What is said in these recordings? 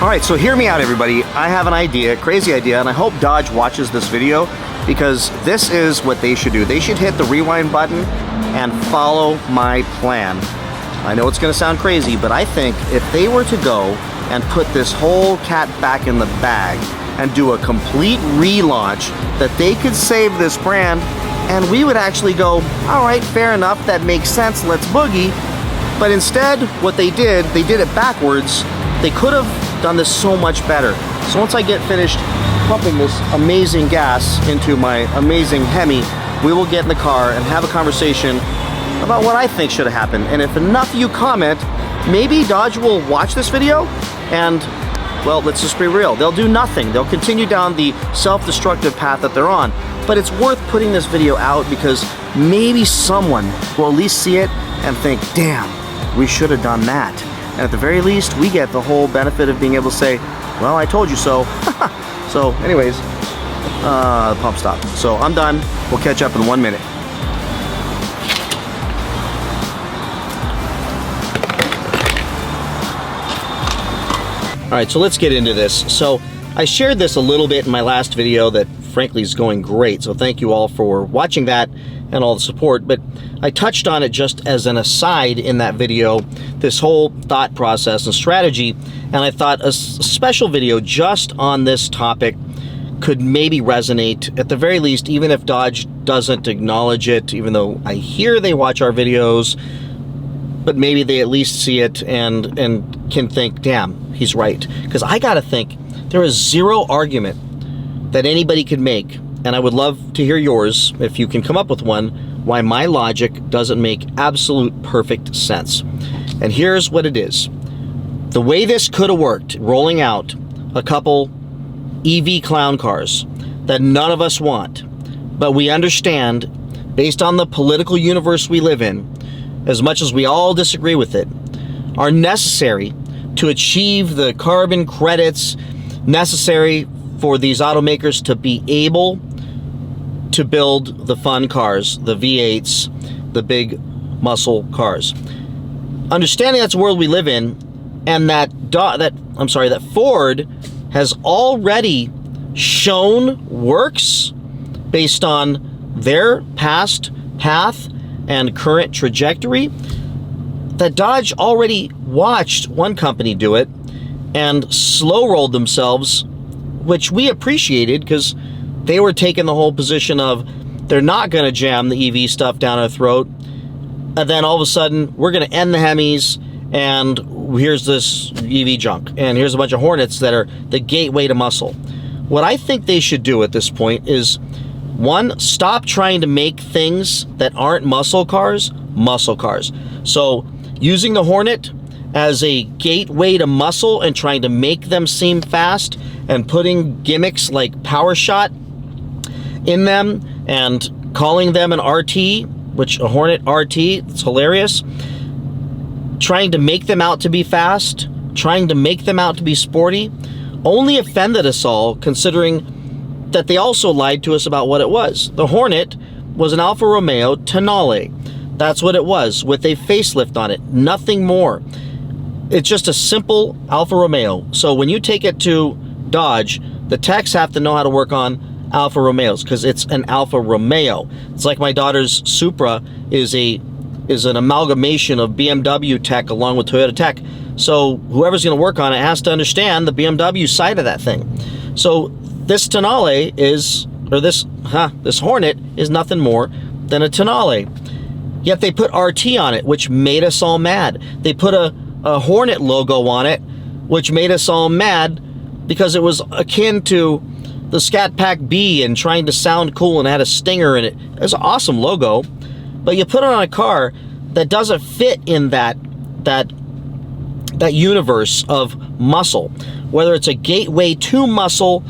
All right, so hear me out, everybody. I have an idea, crazy idea, and I hope Dodge watches this video because this is what they should do. They should hit the rewind button and follow my plan. I know it's gonna sound crazy, but I think if they were to go and put this whole cat back in the bag and do a complete relaunch, that they could save this brand and we would actually go, all right, fair enough, that makes sense, let's boogie. But instead, what they did it backwards. They could have done this so much better. So once I get finished pumping this amazing gas into my amazing Hemi, we will get in the car and have a conversation about what I think should have happened. And if enough of you comment, maybe Dodge will watch this video and, well, let's just be real, they'll do nothing. They'll continue down the self-destructive path that they're on. But it's worth putting this video out because maybe someone will at least see it and think, damn, we should have done that. And at the very least, we get the whole benefit of being able to say, well, I told you so. So anyways, the pump stopped. So I'm done. We'll catch up in 1 minute. All right, so let's get into this. So I shared this a little bit in my last video that frankly is going great. So thank you all for watching that and all the support. But I touched on it just as an aside in that video, this whole thought process and strategy. And I thought a special video just on this topic could maybe resonate at the very least, even if Dodge doesn't acknowledge it, even though I hear they watch our videos, but maybe they at least see it and can think, damn, he's right. Because I gotta think, there is zero argument that anybody could make, and I would love to hear yours, if you can come up with one, why my logic doesn't make absolute perfect sense. And here's what it is. The way this could have worked, rolling out a couple EV clown cars that none of us want, but we understand, based on the political universe we live in, as much as we all disagree with it, are necessary to achieve the carbon credits necessary for these automakers to be able to build the fun cars, the V8s, the big muscle cars. Understanding that's the world we live in, and that Ford has already shown works based on their past path and current trajectory, that Dodge already watched one company do it and slow rolled themselves, which we appreciated because they were taking the whole position of they're not going to jam the EV stuff down our throat, and then all of a sudden we're going to end the Hemis and here's this EV junk and here's a bunch of Hornets that are the gateway to muscle. What I think they should do at this point is, one, stop trying to make things that aren't muscle cars. So using the Hornet as a gateway to muscle and trying to make them seem fast and putting gimmicks like PowerShot in them and calling them an RT, which a Hornet RT, it's hilarious. Trying to make them out to be fast, trying to make them out to be sporty, only offended us all, considering that they also lied to us about what it was. The Hornet was an Alfa Romeo Tonale. That's what it was, with a facelift on it, nothing more. It's just a simple Alfa Romeo. So when you take it to Dodge, the techs have to know how to work on Alfa Romeos because it's an Alfa Romeo. It's like my daughter's Supra is an amalgamation of BMW tech along with Toyota tech. So whoever's going to work on it has to understand the BMW side of that thing. So this Tonale is, or this Hornet is nothing more than a Tonale. Yet they put RT on it, which made us all mad. They put a Hornet logo on it, which made us all mad because it was akin to the Scat Pack B and trying to sound cool and had a stinger in it. It was an awesome logo, but you put it on a car that doesn't fit in that universe of muscle, whether it's a gateway to muscle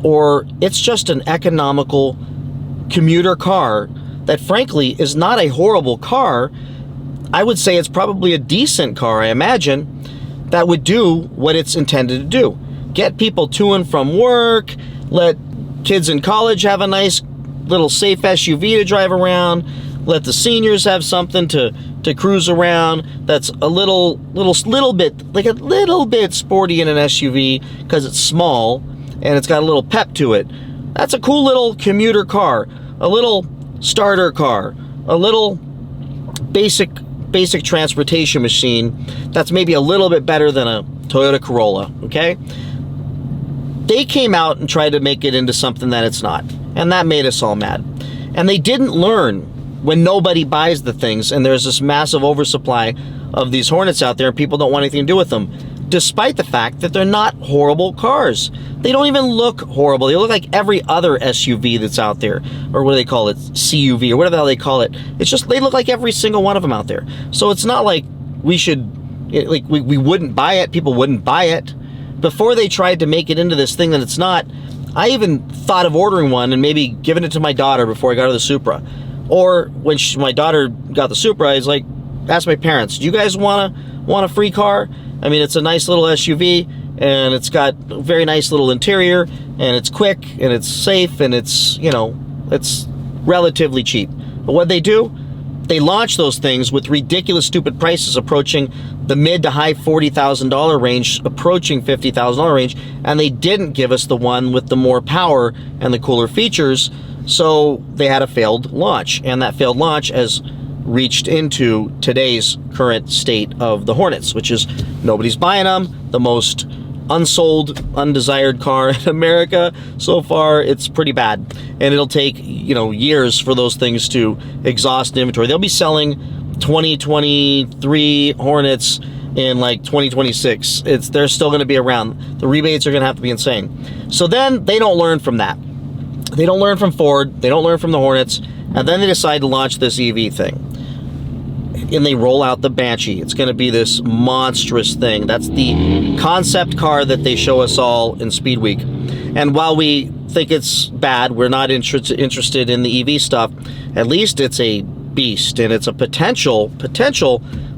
or it's just an economical commuter car that frankly is not a horrible car. I would say it's probably a decent car, I imagine, that would do what it's intended to do. Get people to and from work, let kids in college have a nice little safe SUV to drive around, let the seniors have something to to cruise around, that's a little bit sporty in an SUV because it's small and it's got a little pep to it. That's a cool little commuter car, a little starter car, a little basic transportation machine that's maybe a little bit better than a Toyota Corolla, okay? They came out and tried to make it into something that it's not, and that made us all mad. And they didn't learn when nobody buys the things and there's this massive oversupply of these Hornets out there and people don't want anything to do with them, despite the fact that they're not horrible cars. They don't even look horrible. They look like every other SUV that's out there, or what do they call it, CUV, or whatever the hell they call it. It's just, they look like every single one of them out there. So it's not like we should, like we wouldn't buy it, people wouldn't buy it. Before they tried to make it into this thing that it's not, I even thought of ordering one and maybe giving it to my daughter before I got her the Supra. Or when my daughter got the Supra, I was like, asked my parents, do you guys want a free car? I mean, it's a nice little SUV, and it's got a very nice little interior, and it's quick, and it's safe, and it's, you know, it's relatively cheap. But what they do? They launch those things with ridiculous, stupid prices approaching the mid to high $40,000 range, approaching $50,000 range, and they didn't give us the one with the more power and the cooler features, so they had a failed launch, and that failed launch has reached into today's current state of the Hornets, which is nobody's buying them, the most unsold, undesired car in America. So far, it's pretty bad, and it'll take, you know, years for those things to exhaust inventory. They'll be selling 2023 Hornets in like 2026. They're still going to be around. The rebates are going to have to be insane. So then they don't learn from that. They don't learn from Ford. They don't learn from the Hornets, and then they decide to launch this EV thing. And they roll out the Banshee. It's going to be this monstrous thing. That's the concept car that they show us all in Speed Week. And while we think it's bad, we're not interested in the EV stuff, at least it's a beast, and it's a potential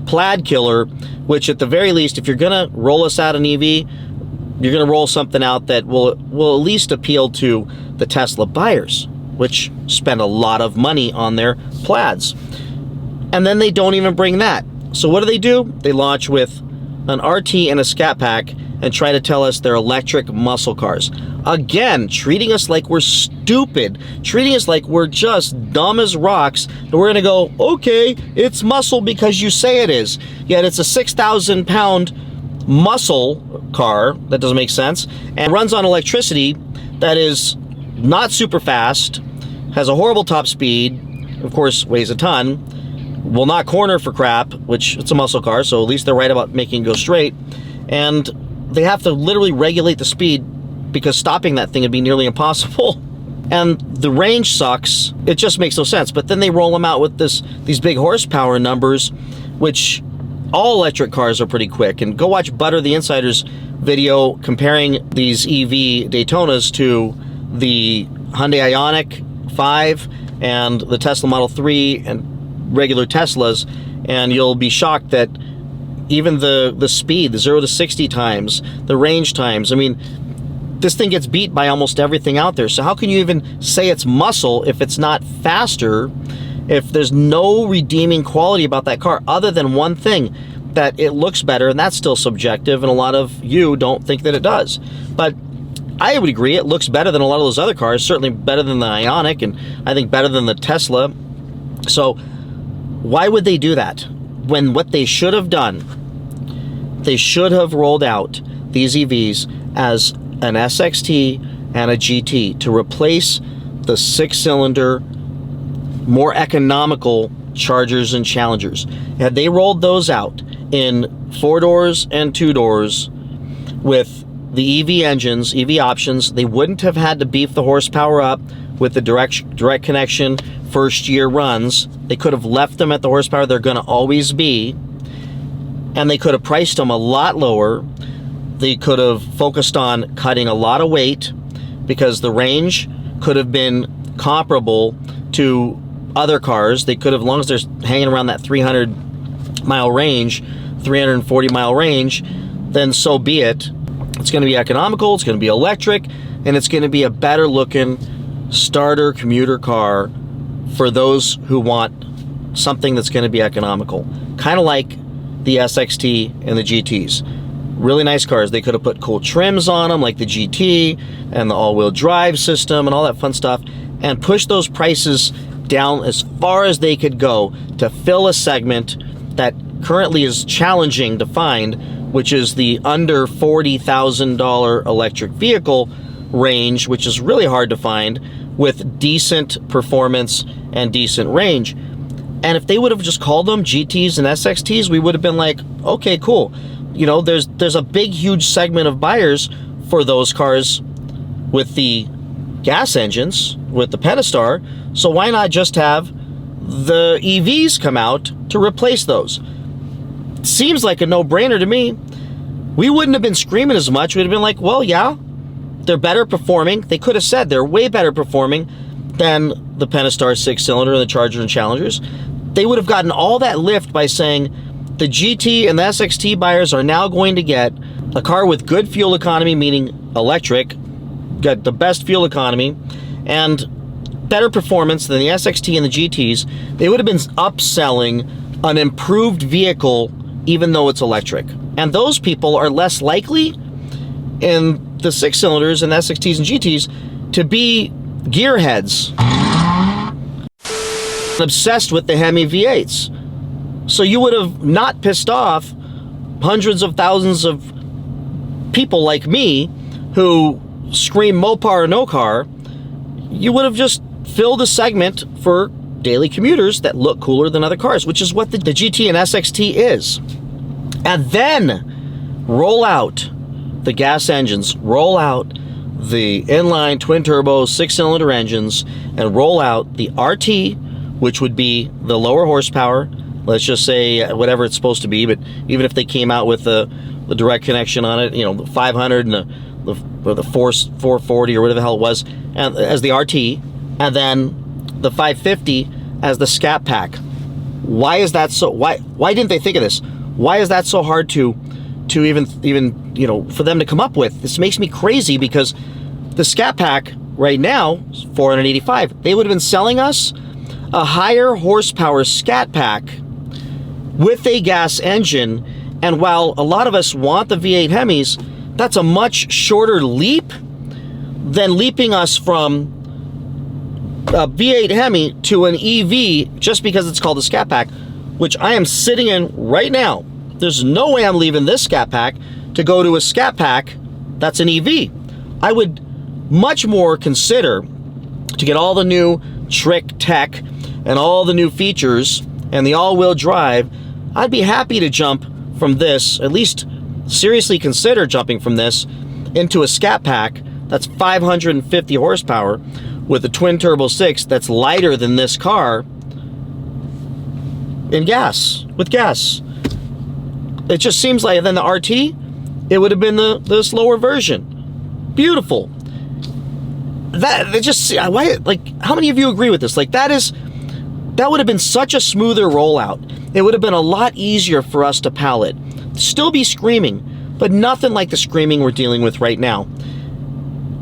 plaid killer, which at the very least, if you're going to roll us out an EV, you're going to roll something out that will at least appeal to the Tesla buyers, which spend a lot of money on their plaids. And then they don't even bring that. So what do? They launch with an RT and a Scat Pack and try to tell us they're electric muscle cars. Again, treating us like we're stupid, treating us like we're just dumb as rocks, and we're gonna go, okay, it's muscle because you say it is. Yet it's a 6,000 pound muscle car, that doesn't make sense, and runs on electricity that is not super fast, has a horrible top speed, of course weighs a ton, will not corner for crap, which it's a muscle car, so at least they're right about making it go straight, and they have to literally regulate the speed because stopping that thing would be nearly impossible. And the range sucks. It just makes no sense. But then they roll them out with these big horsepower numbers, which all electric cars are pretty quick. And go watch Butter the Insider's video comparing these EV Daytonas to the Hyundai Ioniq 5 and the Tesla Model 3 and regular Teslas, and you'll be shocked that even the speed, the 0 to 60 times, the range times, I mean, this thing gets beat by almost everything out there. So how can you even say it's muscle if it's not faster, if there's no redeeming quality about that car other than one thing, that it looks better, and that's still subjective, and a lot of you don't think that it does. But I would agree, it looks better than a lot of those other cars, certainly better than the Ioniq, and I think better than the Tesla. So why would they do that? When what they should have done, they should have rolled out these EVs as an SXT and a GT to replace the 6-cylinder, more economical Chargers and Challengers. Had they rolled those out in 4-doors and 2-doors with the EV engines, EV options, they wouldn't have had to beef the horsepower up with the direct connection first year runs. They could have left them at the horsepower they're going to always be, and they could have priced them a lot lower. They could have focused on cutting a lot of weight because the range could have been comparable to other cars. They could have, as long as they're hanging around that 300-mile range, 340-mile range, then so be it. It's going to be economical, it's going to be electric, and it's going to be a better looking starter commuter car for those who want something that's going to be economical. Kind of like the SXT and the GTs. Really nice cars. They could have put cool trims on them like the GT and the all-wheel drive system and all that fun stuff, and push those prices down as far as they could go to fill a segment that currently is challenging to find, which is the under $40,000 electric vehicle range, which is really hard to find with decent performance and decent range. And if they would have just called them GTs and SXTs, we would have been like, okay, cool. You know, there's a big, huge segment of buyers for those cars with the gas engines, with the Pentastar, so why not just have the EVs come out to replace those? Seems like a no-brainer to me. We wouldn't have been screaming as much. We'd have been like, well, yeah, they're better performing. They could have said they're way better performing than the Pentastar 6-cylinder and the Charger and Challengers. They would have gotten all that lift by saying the GT and the SXT buyers are now going to get a car with good fuel economy, meaning electric, got the best fuel economy, and better performance than the SXT and the GTs. They would have been upselling an improved vehicle even though it's electric. And those people are less likely in the 6-cylinders and SXTs and GTs to be gearheads, obsessed with the Hemi V8s. So you would have not pissed off hundreds of thousands of people like me who scream Mopar or no car. You would have just filled a segment for daily commuters that look cooler than other cars, which is what the GT and SXT is. And then roll out the gas engines, roll out the inline twin-turbo 6-cylinder engines, and roll out the RT, which would be the lower horsepower, let's just say whatever it's supposed to be, but even if they came out with the direct connection on it, you know, the 500 and the 440 or whatever the hell it was, and as the RT, and then the 550 as the Scat Pack. Why is that so? Why didn't they think of this? Why is that so hard to even you know, for them to come up with? This makes me crazy, because the Scat Pack right now is $485. They would have been selling us a higher horsepower Scat Pack with a gas engine, and while a lot of us want the V8 Hemis, that's a much shorter leap than leaping us from a V8 Hemi to an EV just because it's called a Scat Pack, which I am sitting in right now. There's no way I'm leaving this Scat Pack to go to a Scat Pack that's an EV. I would much more consider to get all the new trick tech and all the new features and the all-wheel drive. I'd be happy to jump from this, at least seriously consider jumping from this into a Scat Pack that's 550 horsepower with a twin turbo 6 that's lighter than this car in gas, with gas. It just seems like then the RT, it would have been the slower version. Beautiful. That just, why, like, how many of you agree with this? Like, that would have been such a smoother rollout. It would have been a lot easier for us to pallet. Still be screaming, but nothing like the screaming we're dealing with right now.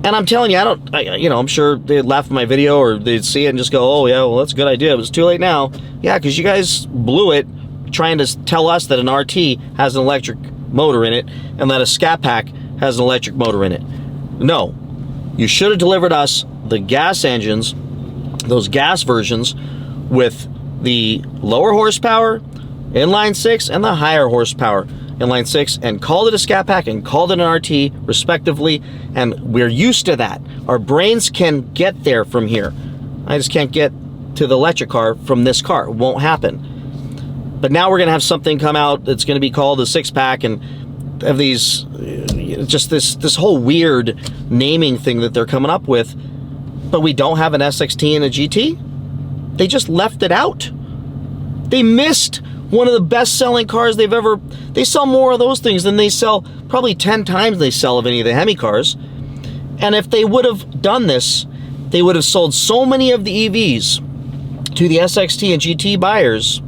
And I'm telling you, I'm sure they'd laugh at my video or they'd see it and just go, oh yeah, well, that's a good idea. It was too late now. Yeah, because you guys blew it trying to tell us that an RT has an electric motor in it and that a Scat Pack has an electric motor in it. No, you should have delivered us the gas engines, those gas versions with the lower horsepower inline 6 and the higher horsepower inline 6, and called it a Scat Pack and called it an RT respectively, and we're used to that. Our brains can get there from here. I just can't get to the electric car from this car. It won't happen. But now we're gonna have something come out that's gonna be called a 6-pack, and have these, just this whole weird naming thing that they're coming up with, but we don't have an SXT and a GT? They just left it out. They missed one of the best-selling cars they've ever... They sell more of those things than they sell, probably 10 times they sell of any of the Hemi cars. And if they would have done this, they would have sold so many of the EVs to the SXT and GT buyers,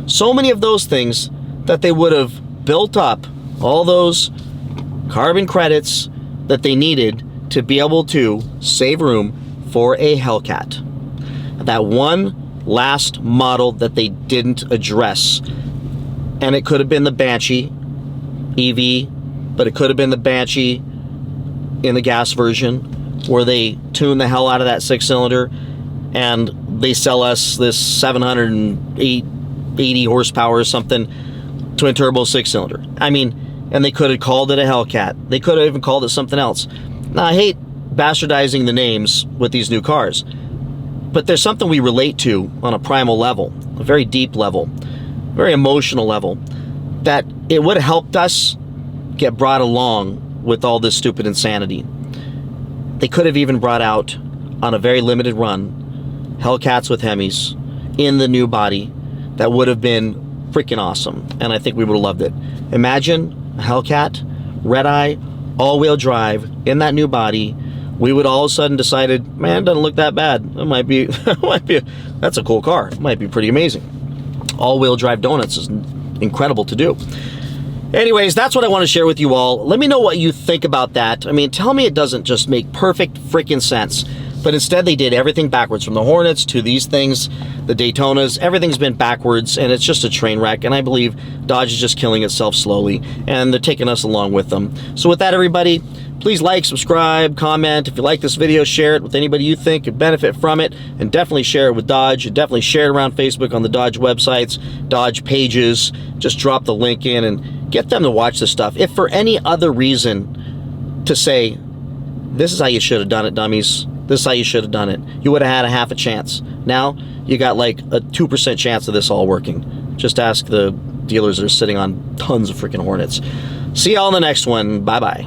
so many of those things, that they would have built up all those carbon credits that they needed to be able to save room for a Hellcat. That one last model that they didn't address. And it could have been the Banshee EV, but it could have been the Banshee in the gas version, where they tune the hell out of that 6-cylinder and they sell us this 780 horsepower or something twin turbo 6-cylinder. I mean, and they could have called it a Hellcat. They could have even called it something else. Now, I hate bastardizing the names with these new cars, but there's something we relate to on a primal level, a very deep level, very emotional level, that it would have helped us get brought along with all this stupid insanity. They could have even brought out, on a very limited run, Hellcats with Hemis in the new body. That would have been freaking awesome, and I think we would have loved it. Imagine a Hellcat, red-eye, all-wheel drive in that new body. We would all of a sudden decided, man, it doesn't look that bad. It might be, that's a cool car. It might be pretty amazing. All-wheel drive donuts is incredible to do. Anyways, that's what I want to share with you all. Let me know what you think about that. I mean, tell me it doesn't just make perfect freaking sense. But instead they did everything backwards, from the Hornets to these things, the Daytonas. Everything's been backwards, and it's just a train wreck. And I believe Dodge is just killing itself slowly, and they're taking us along with them. So with that, everybody, please like, subscribe, comment. If you like this video, share it with anybody you think could benefit from it, and definitely share it with Dodge. And definitely share it around Facebook on the Dodge websites, Dodge pages. Just drop the link in and get them to watch this stuff. If for any other reason to say, this is how you should have done it, dummies, this is how you should have done it, you would have had a half a chance. Now you got like a 2% chance of this all working. Just ask the dealers that are sitting on tons of freaking Hornets. See y'all in the next one. Bye bye.